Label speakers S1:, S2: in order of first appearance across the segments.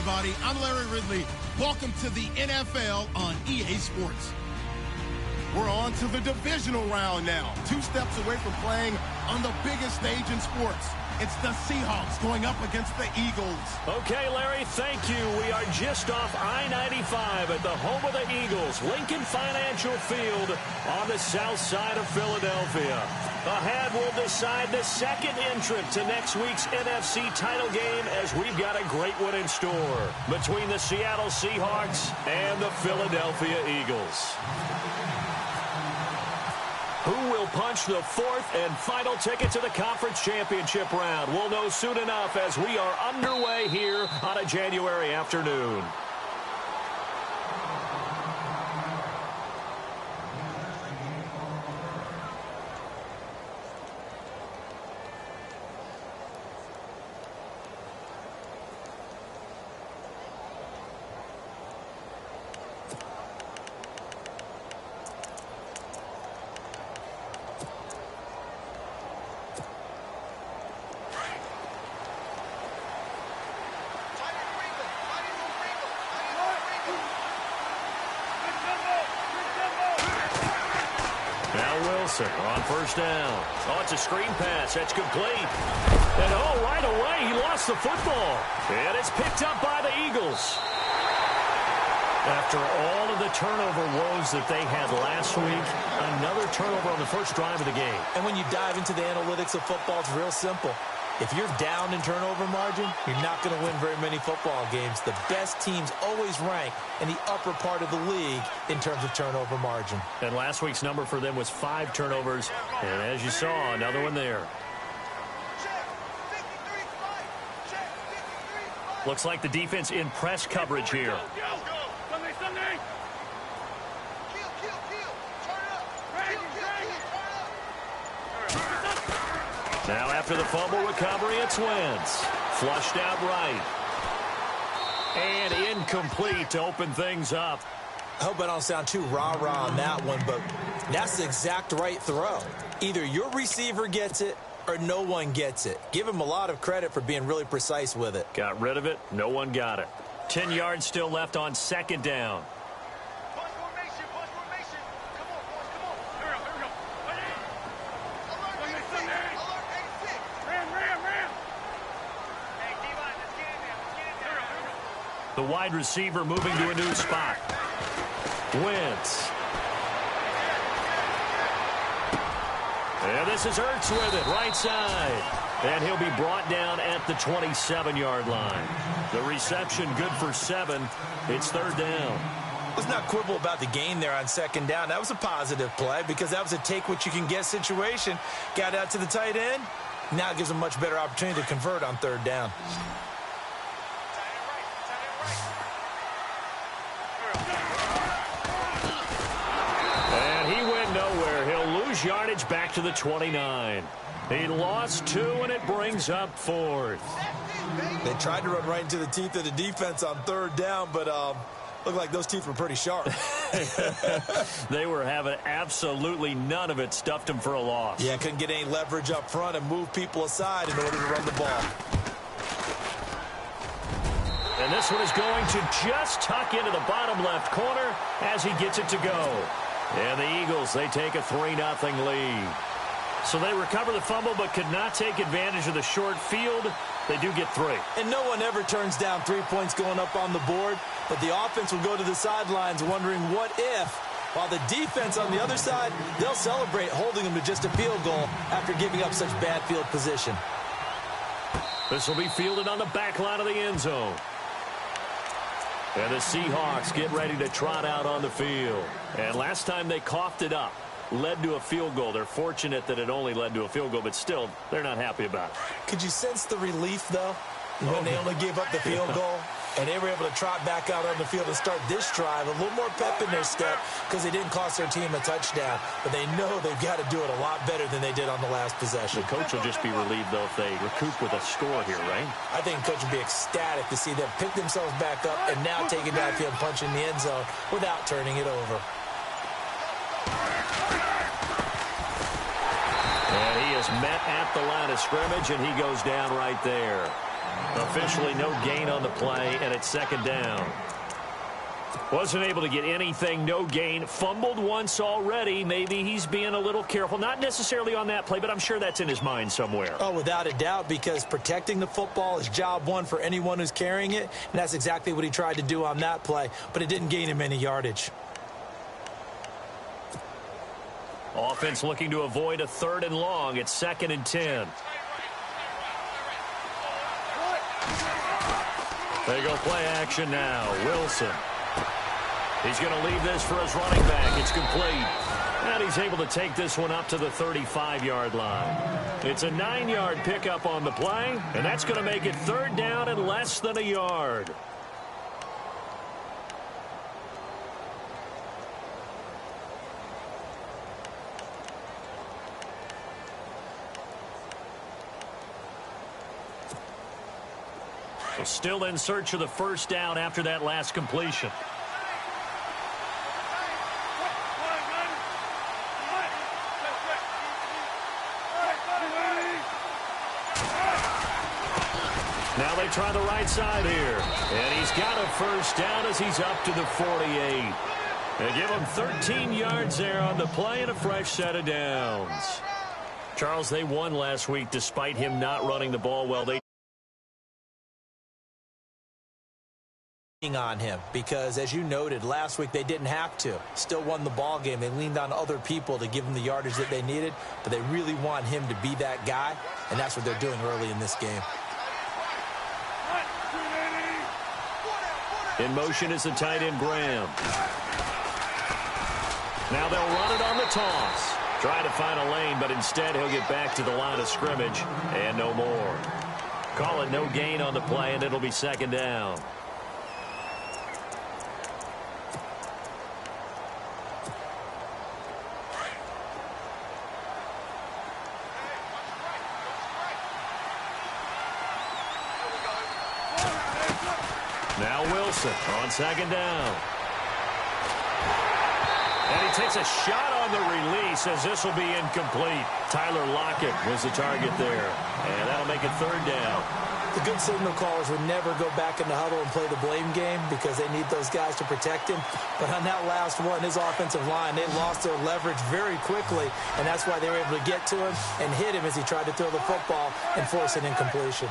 S1: everybody. I'm Larry Ridley. Welcome to the NFL on EA Sports. We're on to the divisional round now. 2 steps away from playing on the biggest stage in sports. It's the Seahawks going up against the Eagles.
S2: Okay, Larry, thank you. We are just off I-95 at the home of the Eagles, Lincoln Financial Field on the south side of Philadelphia. Ahead, we'll decide the second entrant to next week's NFC title game as we've got a great one in store between the Seattle Seahawks and the Philadelphia Eagles. Who will punch the 4th and final ticket to the conference championship round? We'll know soon enough as we are underway here on a January afternoon. On first down. Oh, it's a screen pass. That's complete. And oh, right away, he lost the football. And it's picked up by the Eagles. After all of the turnover woes that they had last week, another turnover on the first drive of the game.
S3: And when you dive into the analytics of football, it's real simple. If you're down in turnover margin, you're not going to win very many football games. The best teams always rank in the upper part of the league in terms of turnover margin.
S2: And last week's number for them was 5 turnovers. And as you saw, another one there. Looks like the defense in press coverage here. Now after the fumble recovery, it's Wentz. Flushed out right. And incomplete to open things up.
S3: I hope I don't sound too rah-rah on that one, but that's the exact right throw. Either your receiver gets it or no one gets it. Give him a lot of credit for being really precise with it.
S2: Got rid of it. No one got it. 10 yards still left on second down. The wide receiver moving to a new spot. Wentz. And this is Ertz with it, right side. And he'll be brought down at the 27-yard line. The reception good for 7. It's third down.
S3: Let's not quibble about the gain there on second down. That was a positive play because that was a take-what-you-can-get situation. Got out to the tight end. Now it gives them a much better opportunity to convert on third down.
S2: Yardage back to the 29. He lost 2, and it brings up 4th.
S3: They tried to run right into the teeth of the defense on third down, but looked like those teeth were pretty sharp.
S2: They were having absolutely none of it. Stuffed him for a loss.
S3: Yeah, couldn't get any leverage up front and move people aside in order to run the ball.
S2: And this one is going to just tuck into the bottom left corner as he gets it to go. And the Eagles, they take a 3-0 lead. So they recover the fumble but could not take advantage of the short field. They do get 3.
S3: And no one ever turns down 3 points going up on the board. But the offense will go to the sidelines wondering what if. While the defense on the other side, they'll celebrate holding them to just a field goal after giving up such bad field position.
S2: This will be fielded on the back line of the end zone. And the Seahawks get ready to trot out on the field. And last time they coughed it up, led to a field goal. They're fortunate that it only led to a field goal, but still, they're not happy about it.
S3: Could you sense the relief, though, when they only gave up the field goal? And they were able to trot back out on the field and start this drive. A little more pep in their step because they didn't cost their team a touchdown. But they know they've got to do it a lot better than they did on the last possession.
S2: The coach will just be relieved, though, if they recoup with a score here, right?
S3: I think the coach will be ecstatic to see them pick themselves back up and now take it downfield and punch in the end zone without turning it over.
S2: And he is met at the line of scrimmage, and he goes down right there. Officially no gain on the play, and it's second down. Wasn't able to get anything, no gain. Fumbled once already. Maybe he's being a little careful. Not necessarily on that play, but I'm sure that's in his mind somewhere.
S3: Oh, without a doubt, because protecting the football is job one for anyone who's carrying it, and that's exactly what he tried to do on that play, but it didn't gain him any yardage.
S2: Offense looking to avoid a 3rd and long. It's 2nd and 10. They go play action now. Wilson. He's going to leave this for his running back. It's complete. And he's able to take this one up to the 35-yard line. It's a 9-yard pickup on the play, and that's going to make it 3rd down and less than a yard. So still in search of the 1st down after that last completion. Now they try the right side here. And he's got a 1st down as he's up to the 48. They give him 13 yards there on the play and a fresh set of downs. Charles, they won last week despite him not running the ball well. They
S3: on him because, as you noted, last week they didn't have to. Still won the ball game. They leaned on other people to give them the yardage that they needed, but they really want him to be that guy, and that's what they're doing early in this game.
S2: In motion is the tight end, Graham. Now they'll run it on the toss. Try to find a lane, but instead he'll get back to the line of scrimmage and no more. Call it no gain on the play, and it'll be 2nd down. Now Wilson on 2nd down. And he takes a shot on the release as this will be incomplete. Tyler Lockett was the target there. And that'll make it 3rd down.
S3: The good signal callers would never go back in the huddle and play the blame game because they need those guys to protect him. But on that last one, his offensive line, they lost their leverage very quickly, and that's why they were able to get to him and hit him as he tried to throw the football and force an incompletion.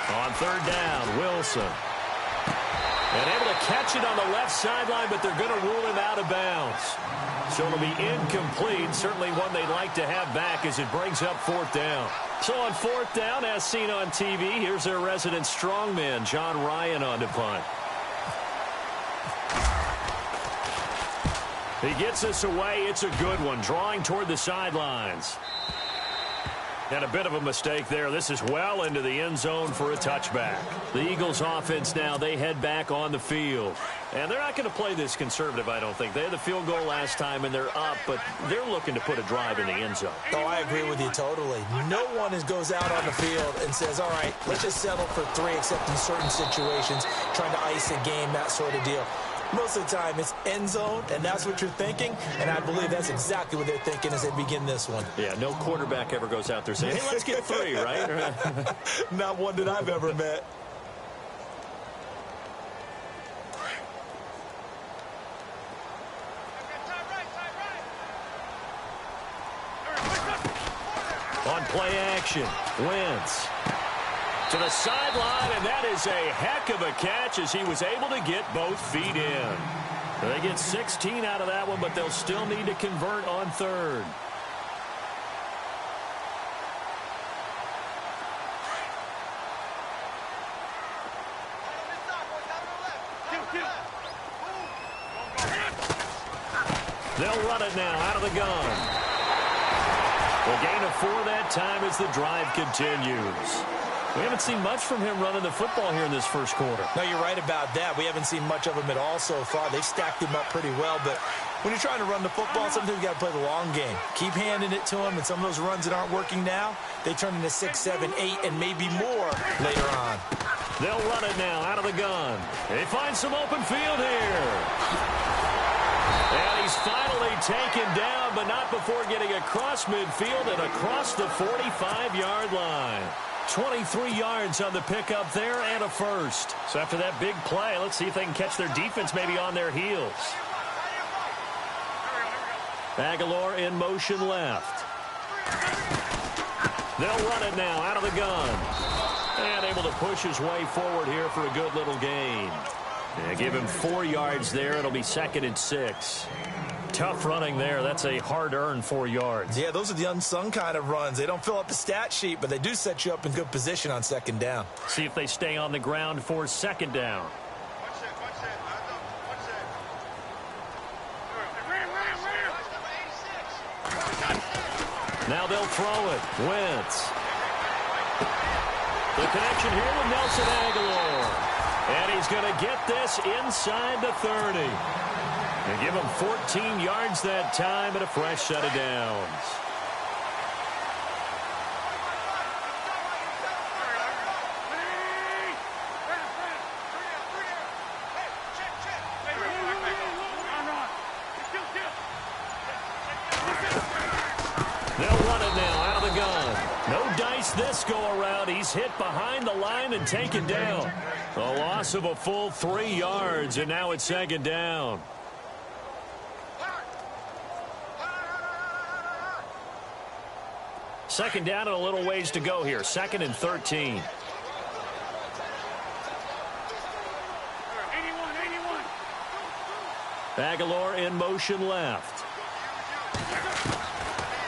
S2: On 3rd down, Wilson. And able to catch it on the left sideline, but they're going to rule him out of bounds. So it'll be incomplete, certainly one they'd like to have back as it brings up 4th down. So on 4th down, as seen on TV, here's their resident strongman, John Ryan, on to punt. He gets this away. It's a good one, drawing toward the sidelines. And a bit of a mistake there. This is well into the end zone for a touchback. The Eagles offense now, they head back on the field. And they're not going to play this conservative, I don't think. They had the field goal last time, and they're up, but they're looking to put a drive in the end zone.
S3: Oh, I agree with you totally. No one goes out on the field and says, all right, let's just settle for 3, except in certain situations, trying to ice a game, that sort of deal. Most of the time, it's end zone, and that's what you're thinking, and I believe that's exactly what they're thinking as they begin this one.
S2: Yeah, no quarterback ever goes out there saying, hey, let's get 3, right?
S3: Not one that I've ever met.
S2: On play action, Wentz. To the sideline, and that is a heck of a catch as he was able to get both feet in. They get 16 out of that one, but they'll still need to convert on 3rd. They'll run it now out of the gun. The gain of 4 that time as the drive continues. We haven't seen much from him running the football here in this first quarter.
S3: No, you're right about that. We haven't seen much of him at all so far. They've stacked him up pretty well, but when you're trying to run the football, sometimes you got to play the long game. Keep handing it to him, and some of those runs that aren't working now, they turn into 6, 7, 8, and maybe more later on.
S2: They'll run it now out of the gun. They find some open field here. And he he's finally taken down, but not before getting across midfield and across the 45-yard line. 23 yards on the pickup there and a first. So after that big play, let's see if they can catch their defense maybe on their heels. Aguilar in motion left. They'll run it now out of the gun. And able to push his way forward here for a good little gain. Yeah, give him 4 yards there. It'll be 2nd and 6. Tough running there. That's a hard-earned 4 yards.
S3: Yeah, those are the unsung kind of runs. They don't fill up the stat sheet, but they do set you up in good position on 2nd down.
S2: See if they stay on the ground for 2nd down. Now they'll throw it. Wentz. The connection here with Nelson Aguilar. And he's going to get this inside the 30. They give him 14 yards that time and a fresh set of downs. They'll run it now out of the gun. No dice this go around. He's hit behind the line and taken down. A loss of a full 3 yards, and now it's 2nd down. Second down and a little ways to go here. 2nd and 13. Aguilar in motion left.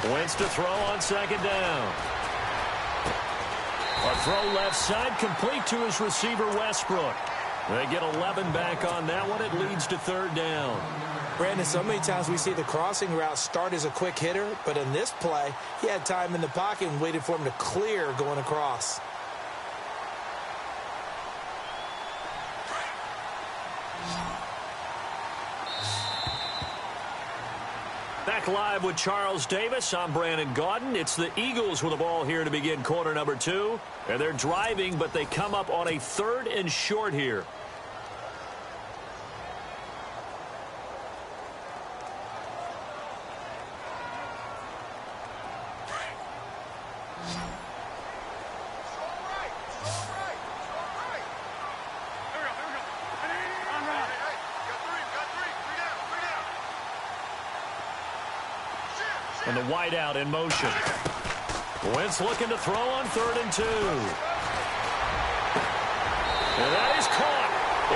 S2: Wentz to throw on 2nd down. A throw left side complete to his receiver Westbrook. They get 11 back on that one. It leads to 3rd down.
S3: Brandon, so many times we see the crossing route start as a quick hitter, but in this play, he had time in the pocket and waited for him to clear going across.
S2: Back live with Charles Davis. I'm Brandon Gaudin. It's the Eagles with the ball here to begin quarter number 2. And they're driving, but they come up on a 3rd and short here. And the wide out in motion. Wentz looking to throw on 3rd and 2. And that is caught.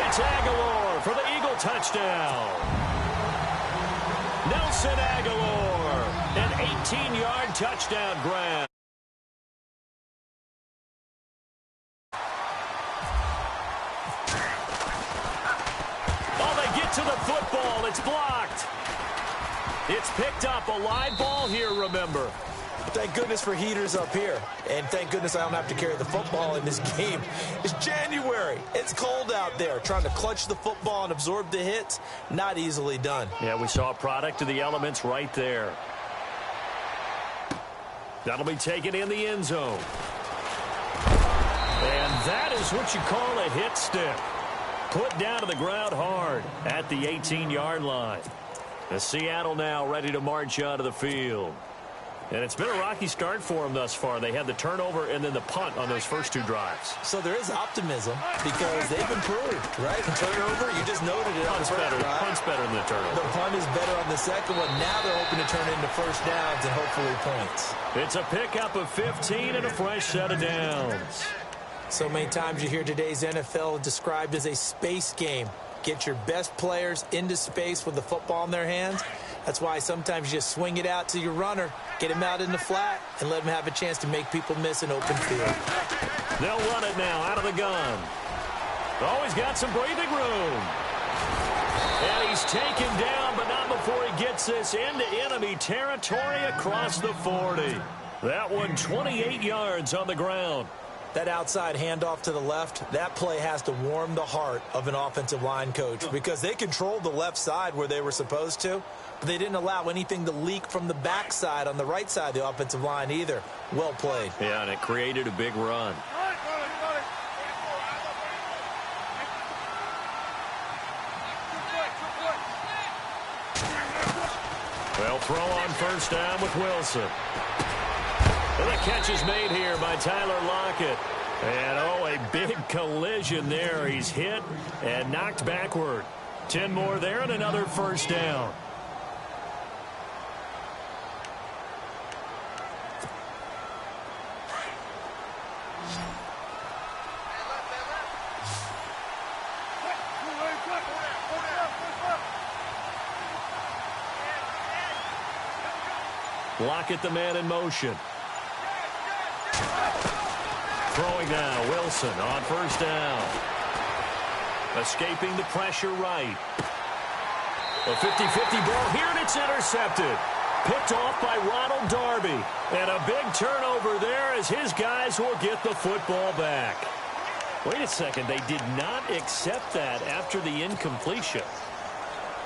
S2: It's Aguilar for the Eagle touchdown. Nelson Aguilar, an 18-yard touchdown grab. Oh, they get to the football. It's blocked. It's picked up. A live ball here, remember.
S3: Thank goodness for heaters up here. And thank goodness I don't have to carry the football in this game. It's January. It's cold out there. Trying to clutch the football and absorb the hits, not easily done.
S2: Yeah, we saw a product of the elements right there. That'll be taken in the end zone. And that is what you call a hit stick. Put down to the ground hard at the 18-yard line. The Seattle now ready to march onto the field. And it's been a rocky start for them thus far. They had the turnover and then the punt on those first 2 drives.
S3: So there is optimism because they've improved, right? The turnover, you just noted it.
S2: Punt's better. Punt's better than the turnover.
S3: The punt is better on the second one. Now they're hoping to turn into first downs and hopefully points.
S2: It's a pickup of 15 and a fresh set of downs.
S3: So many times you hear today's NFL described as a space game. Get your best players into space with the football in their hands. That's why sometimes you just swing it out to your runner, get him out in the flat, and let him have a chance to make people miss an open field.
S2: They'll run it now out of the gun. Always got some breathing room. And he's taken down, but not before he gets this into enemy territory across the 40. That one 28 yards on the ground.
S3: That outside handoff to the left, that play has to warm the heart of an offensive line coach because they controlled the left side where they were supposed to, but they didn't allow anything to leak from the backside on the right side of the offensive line either. Well played.
S2: Yeah, and it created a big run. They'll throw on first down with Wilson. And the catch is made here by Tyler Lockett. And, oh, a big collision there. He's hit and knocked backward. 10 more there and another first down. Lockett, the man in motion. Throwing now, Wilson on first down. Escaping the pressure right. A 50-50 ball here, and it's intercepted. Picked off by Ronald Darby. And a big turnover there as his guys will get the football back. Wait a second, they did not accept that after the incompletion.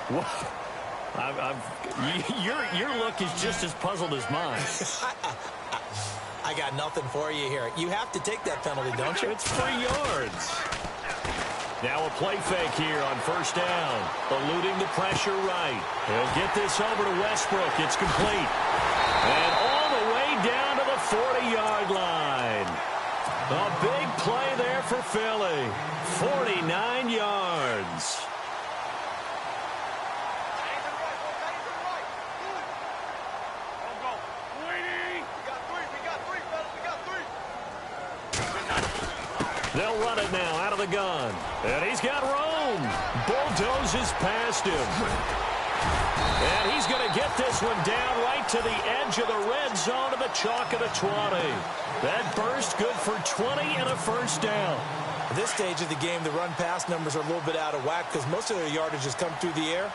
S2: What? Your look is just as puzzled as mine.
S3: I got nothing for you here. You have to take that penalty, don't you?
S2: It's 3 yards. Now a play fake here on first down. Eluding the pressure right. He'll get this over to Westbrook. It's complete. And all the way down to the 40-yard line. A big play there for Philly. 49 yards. They'll run it now out of the gun. And he's got room. Bulldozes past him. And he's going to get this one down right to the edge of the red zone of the chalk of the 20. That burst good for 20 and a first down.
S3: At this stage of the game, the run-pass numbers are a little bit out of whack because most of their yardage has come through the air.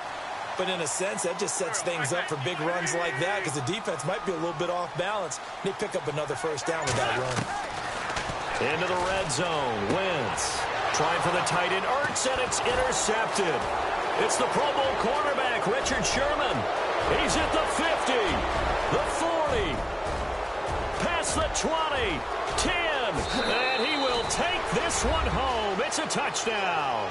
S3: But in a sense, that just sets things up for big runs like that because the defense might be a little bit off balance. They pick up another first down with that run.
S2: Into the red zone. Wentz trying for the tight end. Ertz, and it's intercepted. It's the Pro Bowl cornerback, Richard Sherman. He's at the 50, the 40, past the 20, 10, and he will take this one home. It's a touchdown.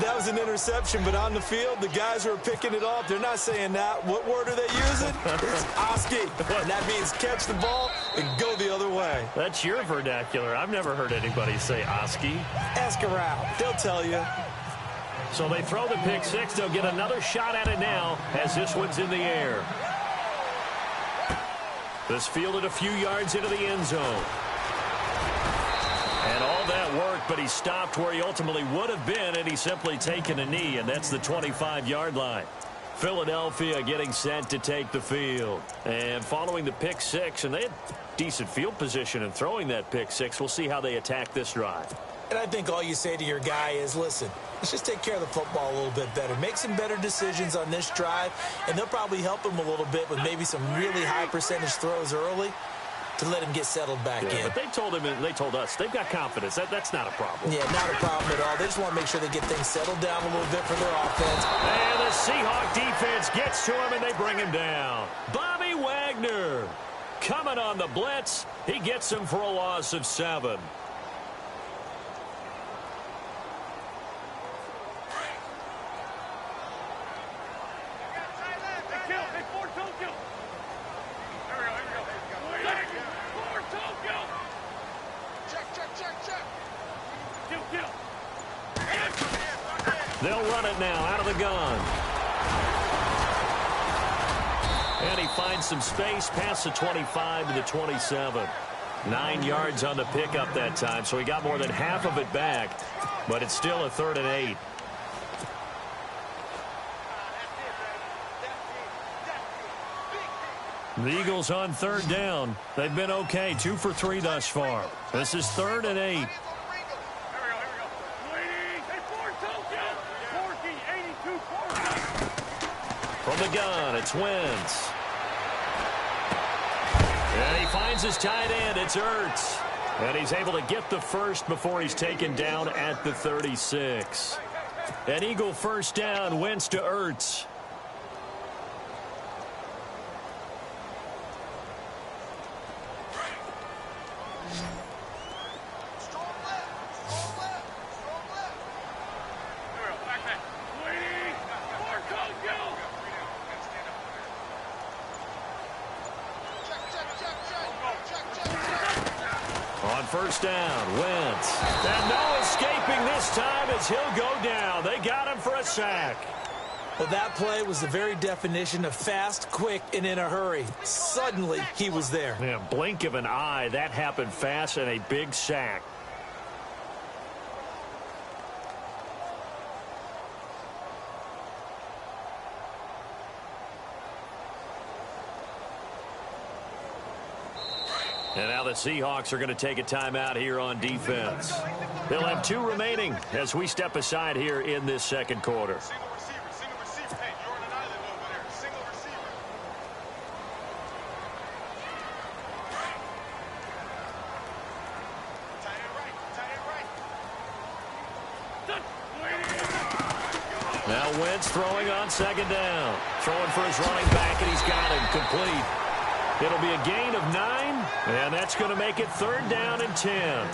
S3: That was an interception, but on the field, the guys who are picking it off, they're not saying that. What word are they using? It's Oski. And that means catch the ball and go the other way.
S2: That's your vernacular. I've never heard anybody say Oski.
S3: Ask around. They'll tell you.
S2: So they throw the pick six. They'll get another shot at it now as this one's in the air. This fielded a few yards into the end zone. And all that worked, but he stopped where he ultimately would have been, and he's simply taken a knee, and that's the 25-yard line. Philadelphia getting set to take the field. And following the pick six, and they had decent field position in throwing that pick six. We'll see how they attack this drive.
S3: And I think all you say to your guy is, listen, let's just take care of the football a little bit better. Make some better decisions on this drive, and they'll probably help him a little bit with maybe some really high percentage throws early to let him get settled back in.
S2: But they told him, and they told us, they've got confidence. That's not a problem.
S3: Yeah, not a problem at all. They just want to make sure they get things settled down a little bit for their offense.
S2: And the Seahawk defense gets to him, and they bring him down. Bobby Wagner coming on the blitz. He gets him for a loss of 7. They'll run it now out of the gun. And he finds some space past the 25 to the 27. 9 yards on the pickup that time, so he got more than half of it back, but it's still a 3rd and 8. The Eagles on 3rd down. They've been okay, 2 for 3 thus far. This is 3rd and 8. From the gun, it's Wentz. And he finds his tight end. It's Ertz. And he's able to get the first before he's taken down at the 36. An Eagle first down, Wentz to Ertz. first down. Wentz. And no escaping this time as he'll go down. They got him for a sack.
S3: Well, that play was the very definition of fast, quick, and in a hurry. Suddenly, he was there.
S2: Yeah, blink of an eye. That happened fast and a big sack. And now the Seahawks are going to take a timeout here on defense. They'll have 2 remaining as we step aside here in this second quarter.
S4: Hey, you're on an island over there. Single receiver. Tight end right.
S2: Now Wentz throwing on second down. Throwing for his running back, and he's got him complete. It'll be a gain of 9, and that's going to make it 3rd down and 10.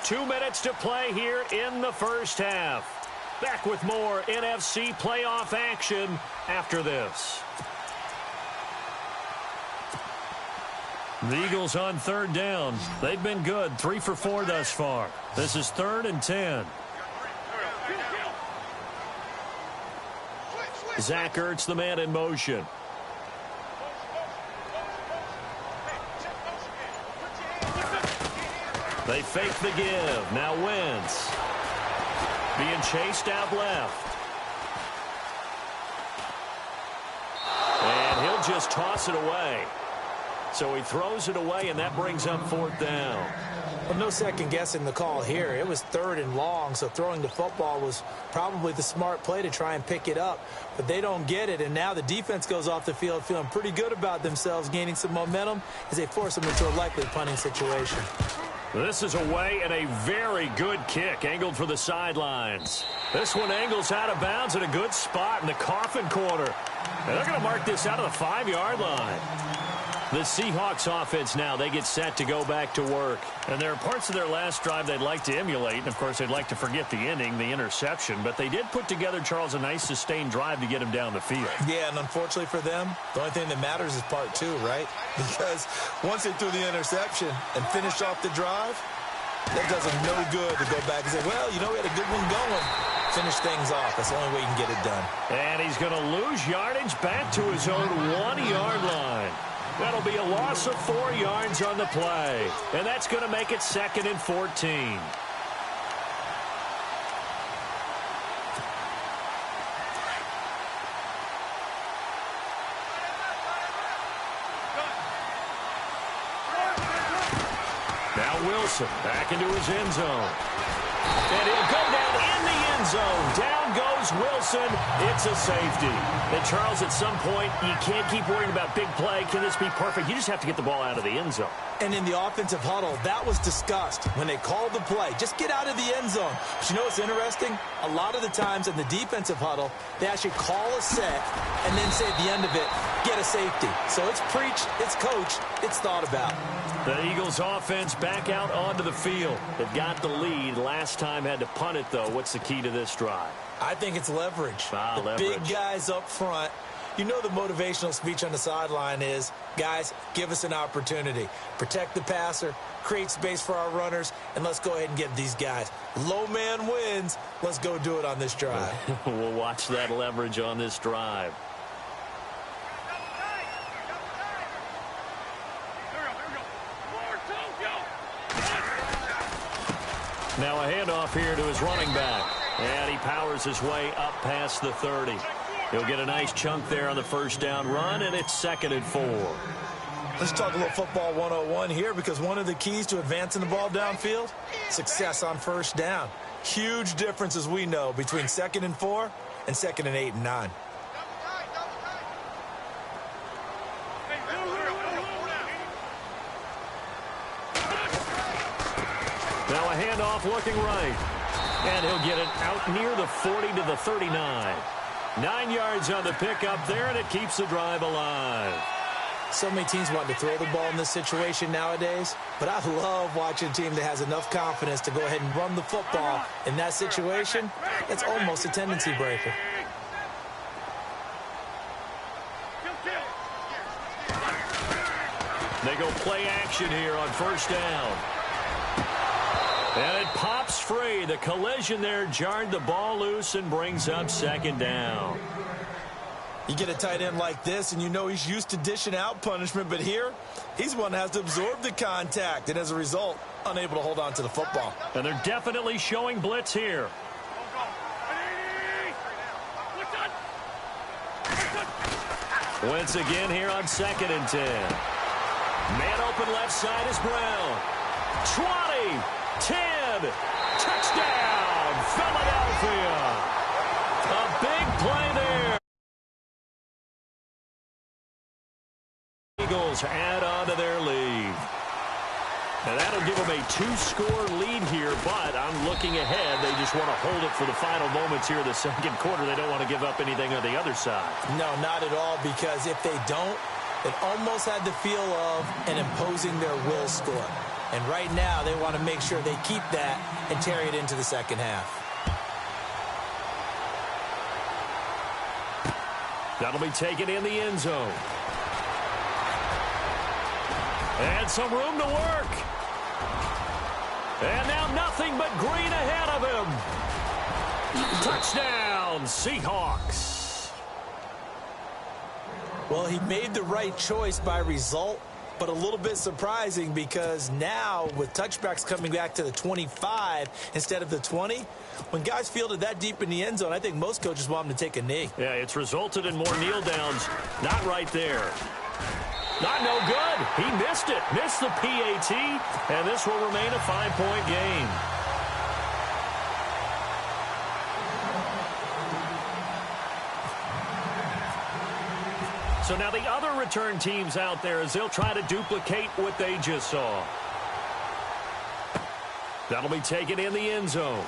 S2: Two minutes to play here in the first half. Back with more NFC playoff action after this. The Eagles on 3rd down. They've been good, 3 for 4 thus far. This is 3rd and 10. Zach Ertz, the man in motion. They fake the give. Now Wentz. Being chased out left. And he'll just toss it away. So he throws it away, and that brings up 4th down.
S3: Well, no second guessing the call here. It was 3rd and long, so throwing the football was probably the smart play to try and pick it up. But they don't get it, and now the defense goes off the field feeling pretty good about themselves, gaining some momentum as they force them into a likely punting situation.
S2: This is away and a very good kick angled for the sidelines. This one angles out of bounds at a good spot in the coffin corner. And they're going to mark this out of the 5-yard line. The Seahawks offense now, they get set to go back to work. And there are parts of their last drive they'd like to emulate. And, of course, they'd like to forget the ending, the interception. But they did put together, Charles, a nice sustained drive to get him down the field.
S3: Yeah, and unfortunately for them, the only thing that matters is part 2, right? Because once they threw the interception and finished off the drive, that does them no good to go back and say, well, you know, we had a good one going. Finish things off. That's the only way you can get it done.
S2: And he's going to lose yardage back to his own 1-yard line. That'll be a loss of 4 yards on the play. And that's going to make it 2nd and 14. Now Wilson back into his end zone. And he'll go down in the end zone. Down goes Wilson. It's a safety. And, Charles, at some point, you can't keep worrying about big play. Can this be perfect? You just have to get the ball out of the end zone.
S3: And in the offensive huddle, that was discussed when they called the play. Just get out of the end zone. But you know what's interesting? A lot of the times in the defensive huddle, they actually call a set and then say at the end of it, get a safety. So it's preached, it's coached, it's thought about.
S2: The Eagles offense back out onto the field. They've got the lead. Last time had to punt it, though. What's the key to this drive?
S3: I think it's leverage. The big guys up front. You know the motivational speech on the sideline is, guys, give us an opportunity. Protect the passer, create space for our runners, and let's go ahead and get these guys. Low man wins. Let's go do it on this drive.
S2: We'll watch that leverage on this drive. Now a handoff here to his running back. And he powers his way up past the 30. He'll get a nice chunk there on the first down run, and it's 2nd and 4.
S3: Let's talk a little football 101 here, because one of the keys to advancing the ball downfield, success on first down. Huge difference, as we know, between 2nd and 4 and 2nd and 8 and 9.
S2: Now a handoff looking right. And he'll get it out near the 40 to the 39. 9 yards on the pickup there, and it keeps the drive alive.
S3: So many teams want to throw the ball in this situation nowadays, but I love watching a team that has enough confidence to go ahead and run the football. In that situation, it's almost a tendency breaker.
S2: They go play action here on first down. And it pops free. The collision there jarred the ball loose and brings up second down.
S3: You get a tight end like this, and you know he's used to dishing out punishment, but here, he's one that has to absorb the contact, and as a result, unable to hold on to the football.
S2: And they're definitely showing blitz here. Once again here on 2nd and 10. Man open left side is Brown. 20, 10, touchdown, Philadelphia. A big play there. Eagles add on to their lead. And that'll give them a 2-score lead here, but I'm looking ahead. They just want to hold it for the final moments here in the second quarter. They don't want to give up anything on the other side.
S3: No, not at all, because if they don't, it almost had the feel of an imposing their will score. And right now, they want to make sure they keep that and carry it into the second half.
S2: That'll be taken in the end zone. And some room to work. And now nothing but green ahead of him. Touchdown, Seahawks.
S3: Well, he made the right choice by result, but a little bit surprising because now with touchbacks coming back to the 25 instead of the 20, when guys field it that deep in the end zone, I think most coaches want them to take a knee.
S2: Yeah, it's resulted in more kneel downs. Not right there. Not no good. He missed it. Missed the PAT, and this will remain a 5-point game. So now the other return teams out there as they'll try to duplicate what they just saw. That'll be taken in the end zone.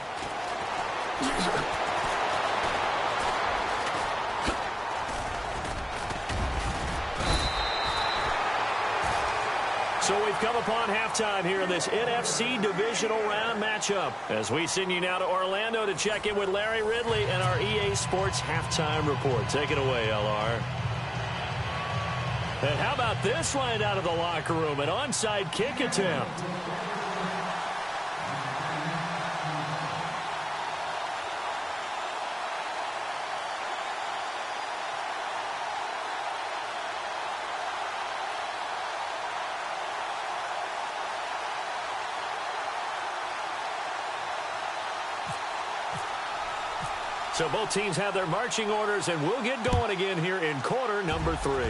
S2: So we've come upon halftime here in this NFC divisional round matchup. As we send you now to Orlando to check in with Larry Ridley and our EA Sports halftime report. Take it away, LR. And how about this line out of the locker room? An onside kick attempt. So both teams have their marching orders, and we'll get going again here in quarter number 3.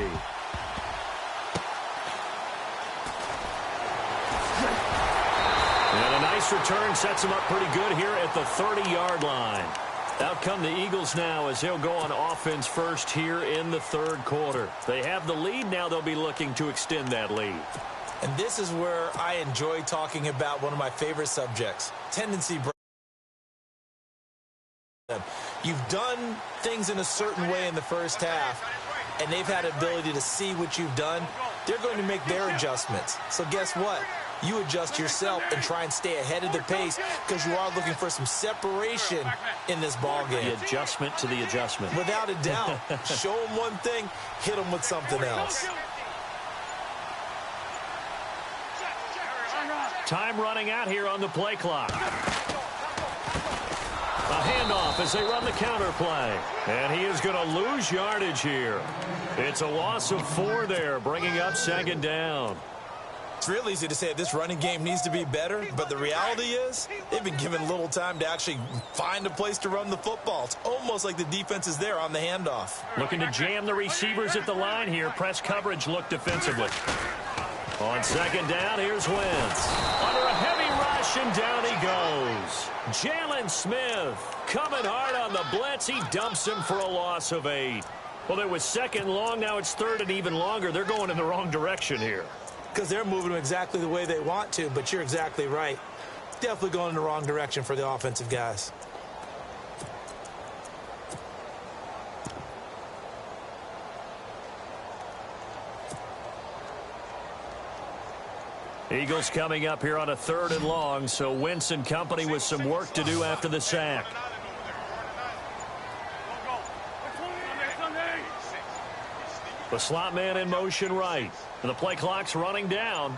S2: And a nice return sets them up pretty good here at the 30-yard line. Out come the Eagles now as they'll go on offense first here in the third quarter. They have the lead. Now they'll be looking to extend that lead.
S3: And this is where I enjoy talking about one of my favorite subjects, tendency break. You've done things in a certain way in the first half, and they've had the ability to see what you've done. They're going to make their adjustments. So guess what? You adjust yourself and try and stay ahead of the pace because you are looking for some separation in this ball game.
S2: The adjustment to the adjustment.
S3: Without a doubt. Show them one thing, hit them with something else.
S2: Time running out here on the play clock. A handoff as they run the counter play. And he is going to lose yardage here. It's a loss of 4 there, bringing up second down.
S3: It's real easy to say this running game needs to be better, but the reality is they've been given little time to actually find a place to run the football. It's almost like the defense is there on the handoff.
S2: Looking to jam the receivers at the line here. Press coverage look defensively. On second down, here's Wentz. Under a heavy rush, and down he goes. Jalen Smith coming hard on the blitz. He dumps him for a loss of 8. Well, it was second long. Now it's third and even longer. They're going in the wrong direction here.
S3: Because they're moving them exactly the way they want to, but you're exactly right. Definitely going in the wrong direction for the offensive guys.
S2: Eagles coming up here on a 3rd and long, so Wentz and company with some work to do after the sack. The slot man in motion right. And the play clock's running down.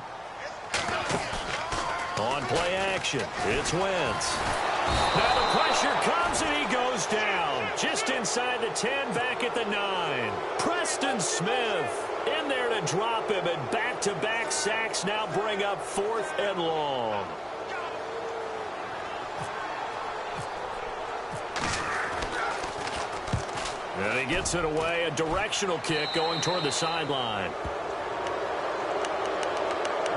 S2: On play action, it's Wentz. Now the pressure comes and he goes down. Just inside the 10, back at the 9. Preston Smith in there to drop him, and back-to-back sacks now bring up 4th and long. And he gets it away, a directional kick going toward the sideline.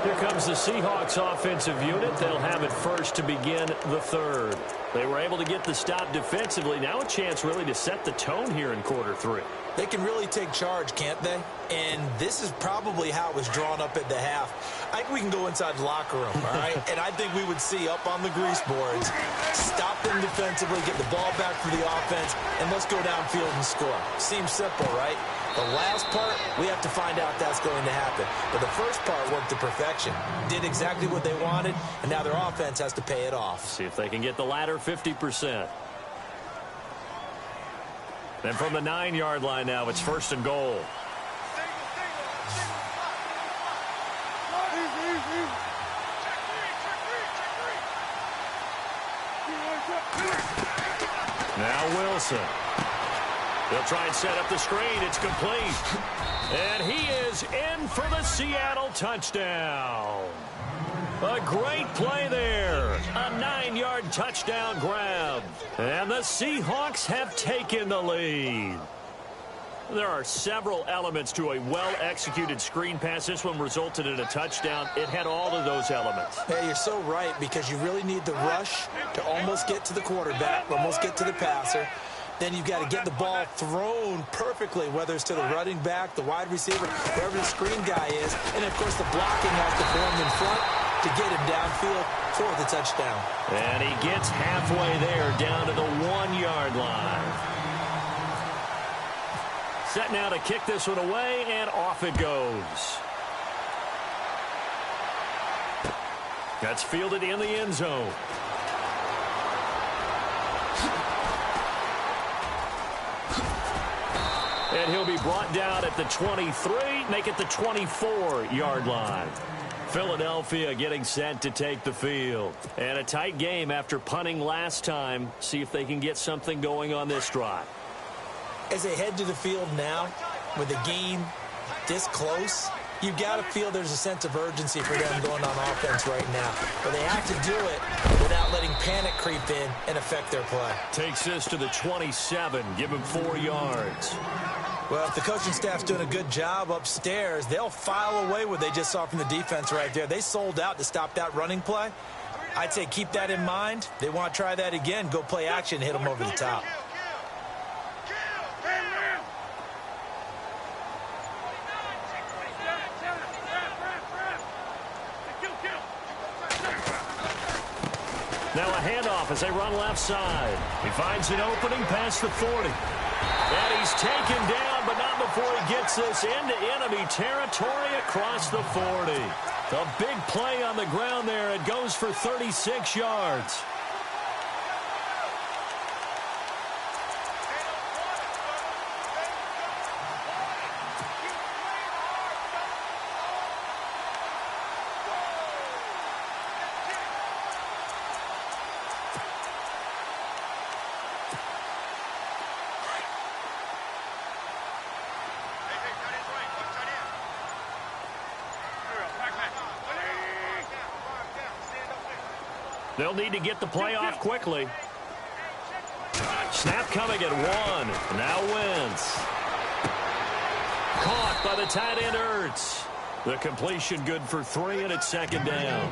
S2: Here comes the Seahawks offensive unit. They'll have it first to begin the 3rd. They were able to get the stop defensively. Now a chance really to set the tone here in quarter 3.
S3: They can really take charge, can't they? And this is probably how it was drawn up at the half. I think we can go inside the locker room, all right? And I think we would see up on the grease boards, stop them defensively, get the ball back for the offense, and let's go downfield and score. Seems simple, right? The last part, we have to find out that's going to happen. But the first part worked to perfection. Did exactly what they wanted, and now their offense has to pay it off.
S2: See if they can get the latter 50%. And from the 9-yard line now, it's 1st and goal. Now Wilson. They'll try and set up the screen. It's complete. And he is in for the Seattle touchdown. A great play there. A 9-yard touchdown grab. And the Seahawks have taken the lead. There are several elements to a well-executed screen pass. This one resulted in a touchdown. It had all of those elements.
S3: Hey, you're so right, because you really need the rush to almost get to the quarterback, almost get to the passer. Then you've got to get the ball thrown perfectly, whether it's to the running back, the wide receiver, wherever the screen guy is. And, of course, the blocking has to form in front to get him downfield for the touchdown.
S2: And he gets halfway there, down to the 1-yard line. Set now to kick this one away, and off it goes. That's fielded in the end zone. And he'll be brought down at the 23, make it the 24-yard line. Philadelphia getting set to take the field. And a tight game after punting last time. See if they can get something going on this drive.
S3: As they head to the field now, with the game this close, you've got to feel there's a sense of urgency for them going on offense right now. But they have to do it without letting panic creep in and affect their play.
S2: Takes this to the 27, give him 4 yards.
S3: Well, if the coaching staff's doing a good job upstairs, they'll file away what they just saw from the defense right there. They sold out to stop that running play. I'd say keep that in mind. They want to try that again. Go play action, hit them over the top.
S2: Now a handoff as they run left side. He finds an opening past the 40. And he's taken down, but not before he gets this into enemy territory across the 40. A big play on the ground there. It goes for 36 yards. They'll need to get the play off quickly. Snap coming at 1. Now Wentz. Caught by the tight end Ertz. The completion good for 3, and it's 2nd down.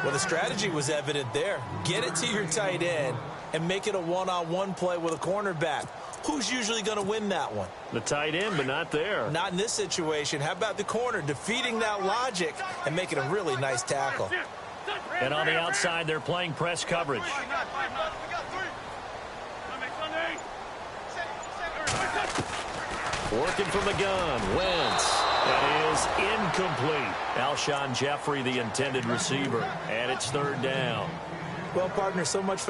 S3: Well, the strategy was evident there. Get it to your tight end and make it a one-on-one play with a cornerback. Who's usually going to win that one?
S2: The tight end, but not there.
S3: Not in this situation. How about the corner defeating that logic and making a really nice tackle?
S2: And on the outside, they're playing press coverage. Working from the gun, Wentz. That is incomplete. Alshon Jeffrey, the intended receiver, and it's third down.
S3: Well, partner, so much for